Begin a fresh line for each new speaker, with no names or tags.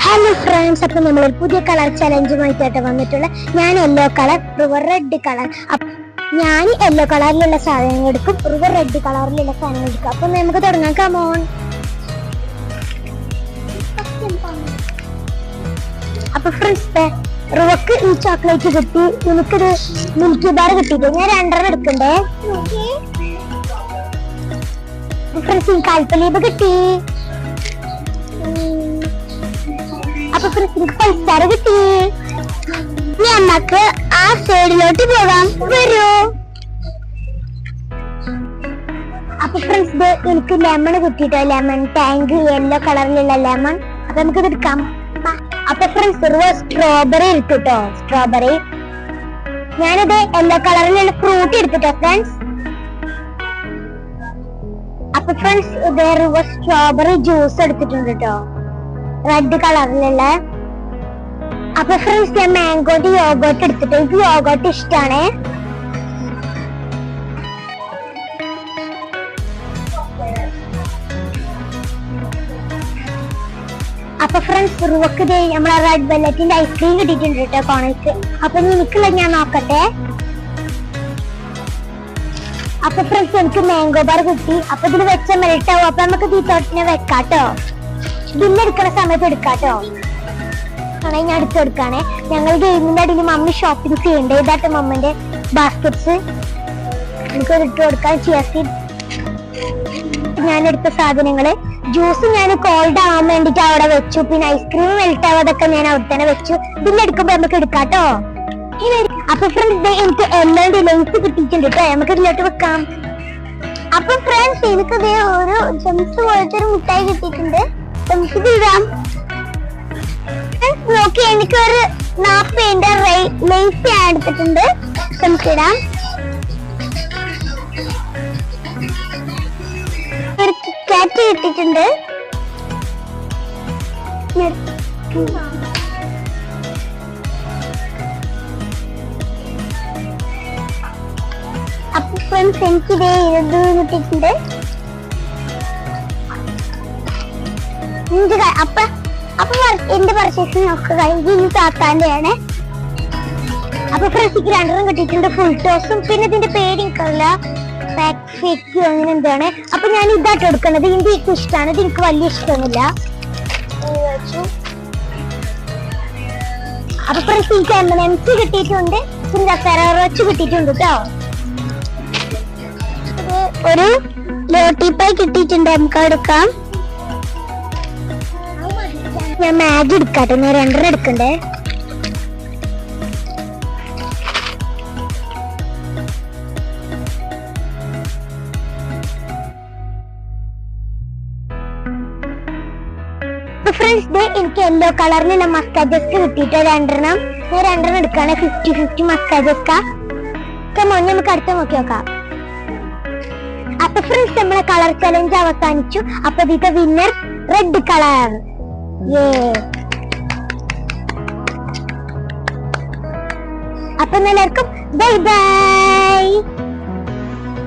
Hello friends, അപ്പൊ നമ്മൾ പുതിയ കളർ ചലഞ്ചുമായിട്ടാണ് വന്നിട്ടുള്ള. ഞാൻ yellow colour, river red colour. ഞാൻ യെല്ലോ കളറിലുള്ള സാധനങ്ങൾ എടുക്കും, റിവർ റെഡ് കളറിലുള്ള സാധനങ്ങൾ എടുക്കും. അപ്പൊ നമുക്ക് തുടങ്ങാം. കമോൺ. അപ്പൊ ഫ്രണ്ട്സ്, റിവക്ക് ഈ ചോക്ലേറ്റ് കിട്ടി, എനിക്കൊരു മിൽക്കി ബാർ കിട്ടിയിട്ട് ഞാൻ 2 എടുക്കണ്ടേ. ഫ്രണ്ട്സ്, ഈ കാൽപ്പലീപ് കിട്ടി. അപ്പൊ ഫ്രണ്ട്സ്, പൈസ കിട്ടി. നമുക്ക് ആ സൈഡിലോട്ട് പോകാം, വരൂ. അപ്പൊ ഫ്രണ്ട്സ്, എനിക്ക് ലെമൺ കിട്ടിട്ടോ, ലെമൺ ടാങ്ക്, യെല്ലോ കളറിലുള്ള ലെമൺ. അപ്പൊ നമുക്ക് ഇത് എടുക്കാം. അപ്പൊ ഫ്രണ്ട്സ്, സ്ട്രോബെറി എടുത്തിട്ടോ, സ്ട്രോബെറി. ഞാനിത് യെല്ലോ കളറിലുള്ള ഫ്രൂട്ട് എടുത്തിട്ടോ ഫ്രണ്ട്സ്. അപ്പൊ ഫ്രണ്ട്സ്, ഇത് സ്ട്രോബെറി ജ്യൂസ് എടുത്തിട്ടുണ്ട് കേട്ടോ, റെഡ് കളറിലുള്ള. അപ്പൊ ഫ്രണ്ട്സ്, ഞാൻ മാംഗോന്റെ യോഗോട്ട് എടുത്തിട്ട്, എനിക്ക് യോഗോട്ട് ഇഷ്ടാണ്. അപ്പൊ ഫ്രണ്ട്സ്, റുവക്ക് നമ്മളെ റെഡ് വെല്ലറ്റിന്റെ ഐസ്ക്രീം കിട്ടിയിട്ടുണ്ട് കേട്ടോ, കോണയ്ക്ക്. അപ്പൊ എനിക്കുള്ള ഞാൻ നോക്കട്ടെ. അപ്പൊ ഫ്രണ്ട്സ്, എനിക്ക് മാംഗോ ബാർ കിട്ടി. അപ്പൊ ഇതിൽ വെച്ച മെൽട്ടാവും. അപ്പൊ നമുക്ക് തീത്തോട്ടിനെ വെക്കാട്ടോ, ബില്ലെടുക്കണ സമയത്ത് എടുക്കാട്ടോ. ആണെങ്കിൽ ഞാൻ എടുത്തെടുക്കാണേ. ഞങ്ങൾ ഗെയിമിന്റെ അടിയിൽ മമ്മി ഷോപ്പിംഗ് ചെയ്യണ്ടേ. ഇതാട്ടോ മമ്മന്റെ ബാസ്കറ്റ്സ്. എനിക്ക് ഇട്ട് കൊടുക്കാൻ ചേർത്തി. ഞാൻ എടുത്ത സാധനങ്ങള്, ജ്യൂസ് ഞാൻ കോൾഡ് ആവാൻ വേണ്ടിട്ട് അവിടെ വെച്ചു. പിന്നെ ഐസ്ക്രീം മെൽറ്റ് ആവാതൊക്കെ ഞാൻ അവിടെ തന്നെ വെച്ചു. ബില്ലെടുക്കുമ്പോ നമുക്ക് എടുക്കാട്ടോ. അപ്പൊ ഫ്രണ്ട്സ്, എനിക്ക് എല്ലാ ഡിലൈൻസ് കിട്ടിയിട്ടുണ്ട് കേട്ടോ, നമുക്ക് ഇതിലോട്ട് വെക്കാം. അപ്പൊ ഫ്രണ്ട്സ്, എനിക്ക് ഇതേ ഒരു ജംസ് പോലത്തെ ഒരു മുട്ടായി കിട്ടിയിട്ടുണ്ട്. നമുക്ക് ഇടാം. നോക്കി, എനിക്കൊരു 40 ലേസ് ഞാൻ എടുത്തിട്ടുണ്ട്. നമുക്ക് ഇടാം. ഒരു കിറ്റ്കാറ്റ് കിട്ടിയിട്ടുണ്ട്. അപ്പൊ ഫ്രണ്ട്സ്, എനിക്കിതേ ഇത് കിട്ടിയിട്ടുണ്ട്. അപ്പൊ എന്റെ പർച്ചേസിങ് ഒക്കെ കഴിഞ്ഞ് ഇനി താത്താന്റെയാണ്. അപ്പൊ ഫ്രണ്ട്സ്, 2 കിട്ടിയിട്ടുണ്ട്, ഫുൾ ടോസും. പിന്നെ ഇതിന്റെ പേര് എനിക്കറിയില്ല, അങ്ങനെ എന്താണ്. അപ്പൊ ഞാൻ ഇതായിട്ട് എടുക്കുന്നത്. ഇതിന്റെ എനിക്ക് ഇഷ്ടമാണ്, ഇത് എനിക്ക് വലിയ ഇഷ്ടമൊന്നുമില്ല. അപ്പൊ ഫ്രണ്ട്സ്, എനിക്ക് M&M's കിട്ടിയിട്ടുണ്ട്, പിന്നെ ഫെറോറോച്ച് കിട്ടിയിട്ടുണ്ട് കേട്ടോ. ഒരു ലോട്ടിപ്പൈ കിട്ടിയിട്ടുണ്ട്, നമുക്ക് എടുക്കാം. ഞാൻ മാഗി എടുക്കാട്ടെ, ഞാൻ 2 എടുക്കണ്ടേ. ഫ്രണ്ട്സ്, എനിക്ക് യെല്ലോ കളറിലുള്ള മസ്കാജസ്ക കിട്ടിയിട്ട് 2. ഞാൻ 2 എടുക്കാണ്. 50-50 മസ്കാജസ്ക. നമുക്ക് അടുത്ത നോക്കി നോക്കാം. അപ്പൊ ഫ്രണ്ട്സ്, നമ്മളെ കളർ ചലഞ്ച് അവസാനിച്ചു. അപ്പൊ ഇതിന്റെ വിന്നർ റെഡ് കളർ. അപ്പൊ എല്ലാവർക്കും ബൈ ബൈ.